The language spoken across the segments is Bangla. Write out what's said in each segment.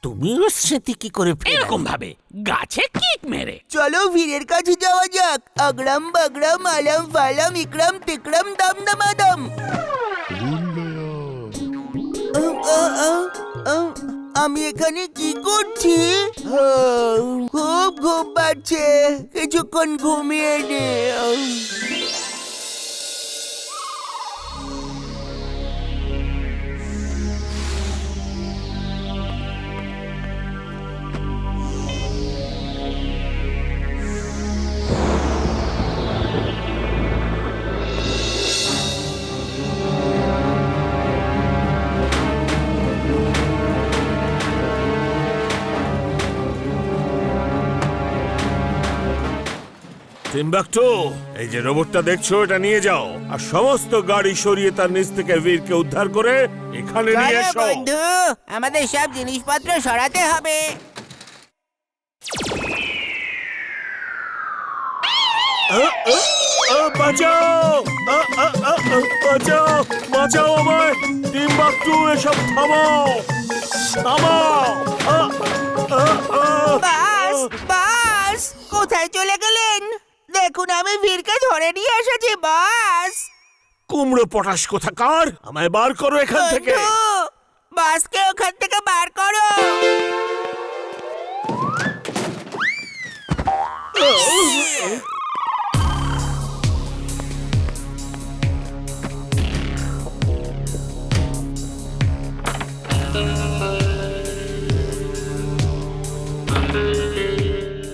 তুমিও স্মৃতি কি করে এরকম ভাবে গাছে কিক মেরে। চলো বীরের কাছে যাওয়া যাক। আগরাম বাগরাম আলাম ফালাম ইকরাম তিকরাম দাম দামাদাম। আমি এখানে কি করছি? খুব ঘুম পাচ্ছে, কিছুক্ষণ ঘুমিয়ে নে। টিম্বাকটু, এই যে রোবটটা দেখছো এটা নিয়ে যাও, আর সমস্ত গাড়ি সরিয়ে তার নিচ থেকে বীরকে উদ্ধার করে এখানে নিয়ে চলো এসো। বন্ধু, আমাদের সব জিনিসপত্র সরাতে হবে। বাঁচাও, বাঁচাও, বাঁচাও আমায়। টিম্বাকটু, এসব থামাও, থামাও। বাস বাস, কোথায় চলে গেলেন? দেখুন আমি বীরকে ধরে নিয়ে এসেছি বাস। কুমড়ো পটাশ কোথাকার, আমায় বার করো এখান থেকে। বন্ধু, বাসকে ওখান থেকে বার করো।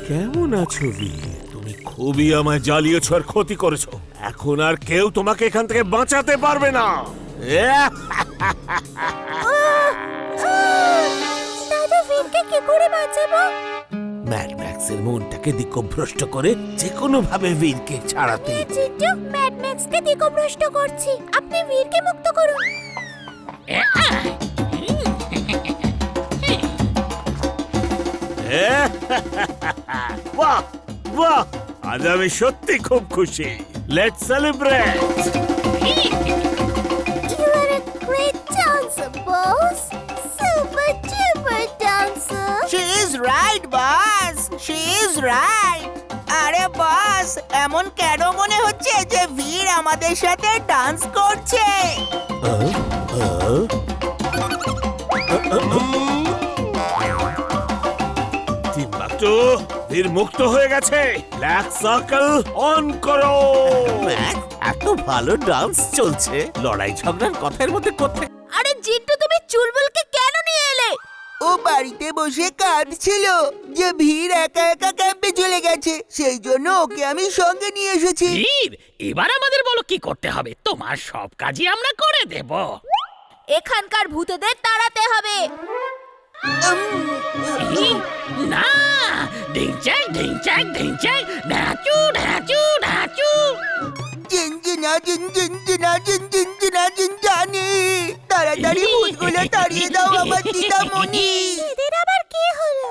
কেমন আছো বীর? তুমি খুবই আমায় জ্বালিয়েছো আর ক্ষতি করেছো। এখন আর কেউ তোমাকে এখান থেকে বাঁচাতে পারবে না। দাদা, বীরকে কি করে বাঁচাবো? ম্যাড ম্যাক্সের মনটাকে দিকভ্রষ্ট করে যে কোনো ভাবে বীরকে ছাড়াতে। চিন্টু, ম্যাড ম্যাক্সকে দিকভ্রষ্ট করছি। আপনি বীরকে মুক্ত করুন। বাহ বাহ, আজ আমি সত্যি খুব খুশি। Let's celebrate. You are a great dancer, boss. Super duper dancer. She is right, boss. She is right. আরে বস, এমন কেন মনে হচ্ছে যে বীর আমাদের সাথে ডান্স করছে? টিম্বাকটু, বীর মুক্ত হয়ে গেছে। ব্ল্যাক সার্কেল অন করো। এত ভালো ডান্স চলছে, লড়াই ঝগড়ার কথার মধ্যে কোথায়? আরে জিন্টু, তুমি চুলবুলকে কেন নিয়ে এলে? ও বাড়িতে বসে কাঁদছিল যে ভীর একা একা ক্যাম্পে চলে গেছে, সেই জন্য ওকে আমি সঙ্গে নিয়ে এসেছি। বীর, এবার আমাদের বলো কি করতে হবে। তোমার সব কাজই আমরা করে দেব। এখানকার ভূতেদের তাড়াতে হবে। না, ঢিংচাক ঢিংচাক ঢিংচাক, ঢাচু ঢাচু ঢাচু। জিনজিনা জিনজিনা জিনজিনা জিনজানি, তাড়াতাড়ি ভূতগুলো তাড়িয়ে দাও আমার দিদামণি। এদের আবার কি হলো?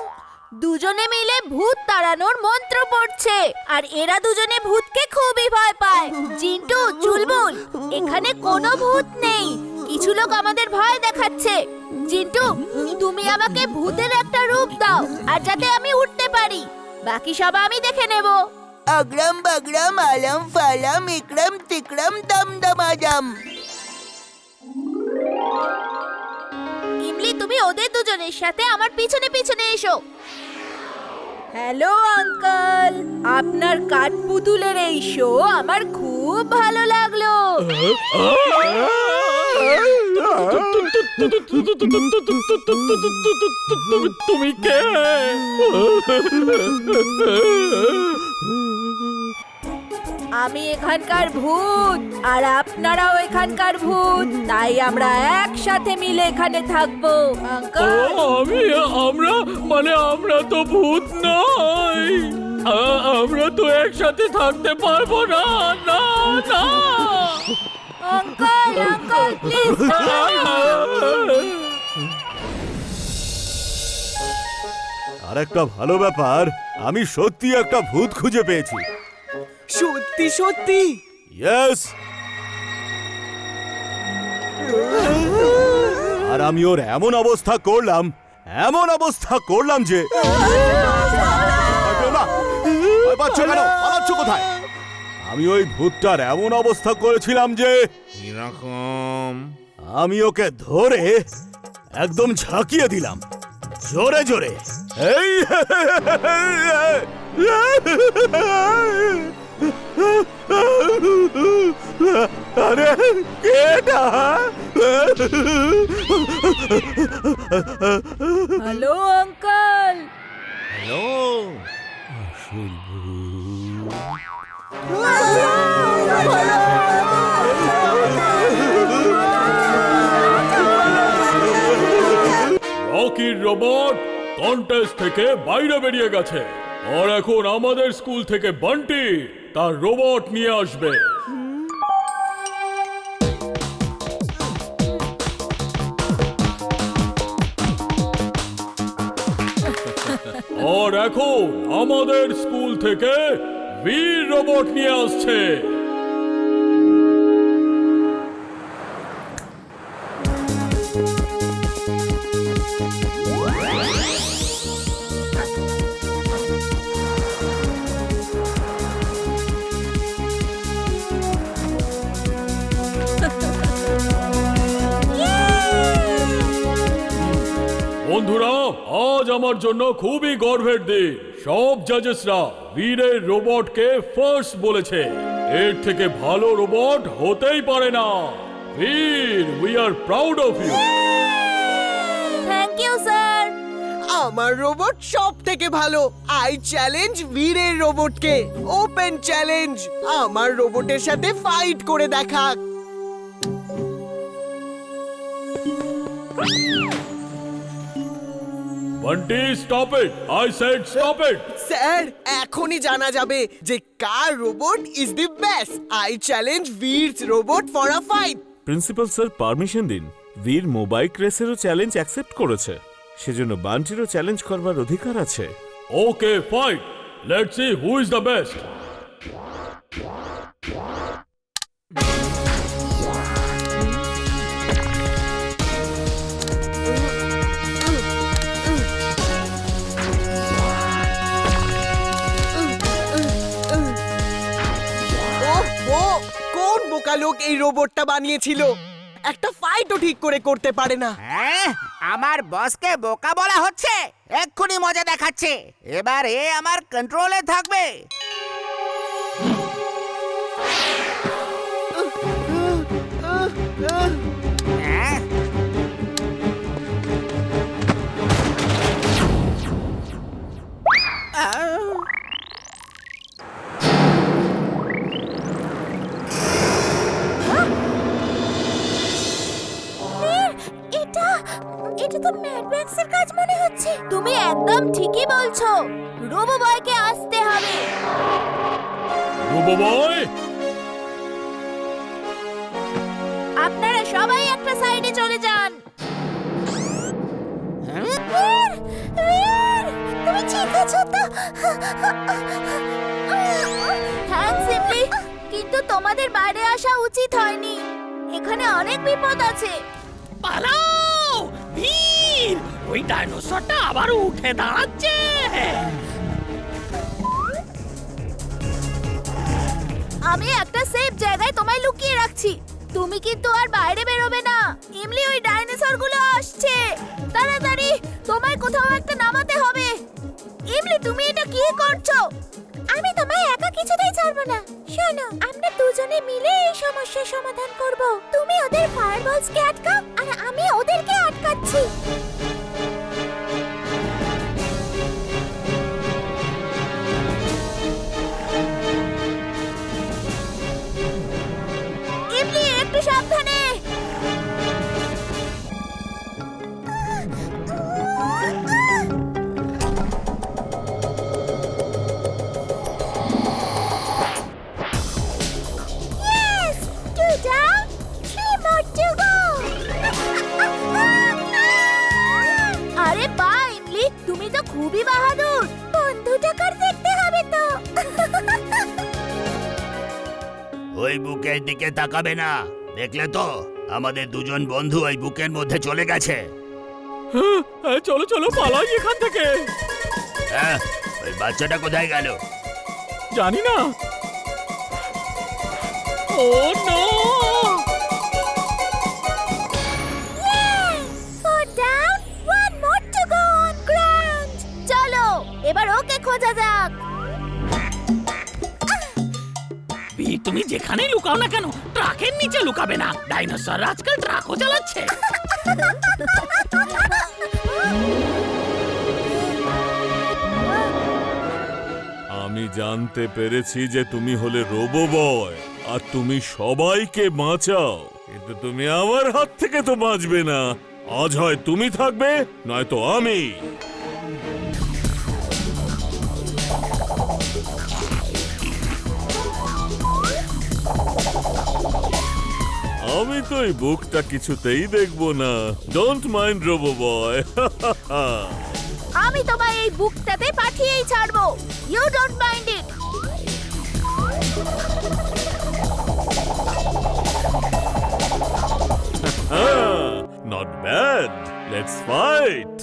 দুজনে মিলে ভূত তাড়ানোর মন্ত্র পড়ছে, আর এরা দুজনে ভূতকে খুবই ভয় পায়। জিন্টু, চুলবুল, এখানে কোনো ভূত নেই। কিছু লোক আমাদের ভয় দেখাচ্ছে। জিন্টু, তুমি আমাকে ভূতের একটা রূপ দাও, আর যাতে আমি উঠতে পারি। বাকি সব আমি দেখে নেব। আগরাম বাগরাম আলাম ফালাম ইকরাম তিকরাম দাম দামাদাম। ইমলি, তুমি ওদের দুজনের সাথে আমার পিছনে পিছনে এসো। হ্যালো আঙ্কেল, আপনার কাঠপুতুলের এই শো আমার খুব ভালো লাগলো। তুমি কে? আমি এখানকার ভূত, আর আপনারাও এখানকার ভূত, তাই আমরা একসাথে মিলে এখানে থাকবো। আঙ্কেল, আমরা তো ভূত নই। আমরা তো একসাথে থাকতে পারবো না। না না, আঙ্কেল, আঙ্কেল, প্লিজ। আর একটা ভালো ব্যাপার, আমি সত্যি একটা ভূত খুঁজে পেয়েছি। সত্যি সত্যি? ইয়েস। আর আমি ওর এমন অবস্থা করলাম এমন অবস্থা করলাম যে ভয় পেও না। ভয় পাচ্ছ কেন? পালাচ্ছ কোথায়? আমি ওই ভূতটার এমন অবস্থা করেছিলাম যে কিরকম? আমি ওকে ধরে একদম ঝাঁকিয়ে দিলাম জোরে জোরে। এই আরে কেটা? Hello uncle. হ্যালো রকির রোবট কন্টেস্ট থেকে বাইরে বেরিয়ে গেছে আর এখন আমাদের স্কুল থেকে বান্টি তার রোবট নিয়ে আসবে। আর এখন আমাদের স্কুল থেকে বীর রোবট নিয়ে আসছে। বন্ধুরা, আজ আমার জন্য খুবই গর্বের দিন। সব জাজেসরা বীরের রোবটকে ফার্স্ট বলেছে। এর থেকে ভালো রোবট হতেই পারে না। Bir, we are proud of you. Thank you sir. আমার রোবট সব থেকে ভালো। আই চ্যালেঞ্জ বীরের রোবটকে। ওপেন চ্যালেঞ্জ, আমার রোবটের সাথে ফাইট করে দেখাক। Bunty, stop it. I said stop it. Sir, এখনই জানা যাবে যে কার robot is the best. I challenge বীরস robot for a fight. Principal sir permission দিন। বীর মোবাইল রেসেরও চ্যালেঞ্জ অ্যাকসেপ্ট করেছে, সেজন্য বান্টিরও চ্যালেঞ্জ করবার অধিকার আছে। Okay, fight. Let's see who is the best. কোন বোকা লোক এই রোবটটা বানিয়েছিল? একটা ফাইটও ঠিক করে করতে পারে না। হ্যাঁ, আমার বসকে বোকা বলা হচ্ছে। এক্ষুনি মজা দেখাচ্ছে। এবার এ আমার কন্ট্রোলে থাকবে। হ্যাঁ? এটা তো ম্যাড ম্যাক্সের কাজ মনে হচ্ছে। তুমি একদম ঠিকই বলছো। রোবো বয়কে আসতে হবে। রোবো বয়, আপনারা সবাই একটা সাইডে চলে যান। তুমি ঠিক আছো তো? থ্যাঙ্কস ইমলি, কিন্তু তোমাদের বাইরে আসা উচিত হয়নি। এখানে অনেক বিপদ আছে। পালাও বীর, ওই ডাইনোসরটা আবার উঠে দাঁড়াচ্ছে। আমি একটা সেফ জায়গায় তোমায় লুকিয়ে রাখছি। তুমি কিন্তু আর বাইরে বেরোবে না। ইমলি, ওই ডাইনোসর গুলো আসছে। তাড়াতাড়ি তোমায় কোথাও একটা নামাতে হবে। ইমলি, তুমি এটা কি করছো? আমি তোমায় একা কিছুতেই ছাড়বো না। শোনো, আমরা দুজনে মিলে এই সমস্যার সমাধান করব। তুমি ওদের ফায়ারবলসকে আটকাও আর আমি ওদেরকে আটকাচ্ছি। ইমলি, একটু সাবধানে। Yes! 2 down, 3 more to go. আরে বাহ ইমলি, তুমি তো খুবই বাহাদুর। বন্ধুটাকে দেখতে হবে তো। ওই বুকের দিকে তাকাবে না। দেখলে তো, আমাদের দুজন বন্ধু ওই বুকের মধ্যে চলে গেছে। চলো চলো পালাই এখান থেকে। হ্যাঁ, ওই বাচ্চাটা কোথায় গেল? জানি না। ও no! Foot down, one more to go on ground. চলো এবার ওকে খোঁজা যাক। বীর, তুমি যেখানেই লুকাও না কেন ট্রাকের নিচে লুকাবে না। ডাইনোসর আজকাল ট্রাকও চালাচ্ছে। আমি জানতে পেরেছি যে তুমি হলে রোবো বয় আর তুমি সবাইকে বাঁচাও, কিন্তু তুমি আমার হাত থেকে তো বাঁচবে না। আজ হয় তুমি থাকবে, নয়তো আমি। আমি তো এই বুকটা কিছুতেই দেখবো না। Don't mind robo boy. আমি তোমায় এই বুকটাতে পাঠিয়েই ছাড়বো। You don't mind it. Not bad. Let's fight.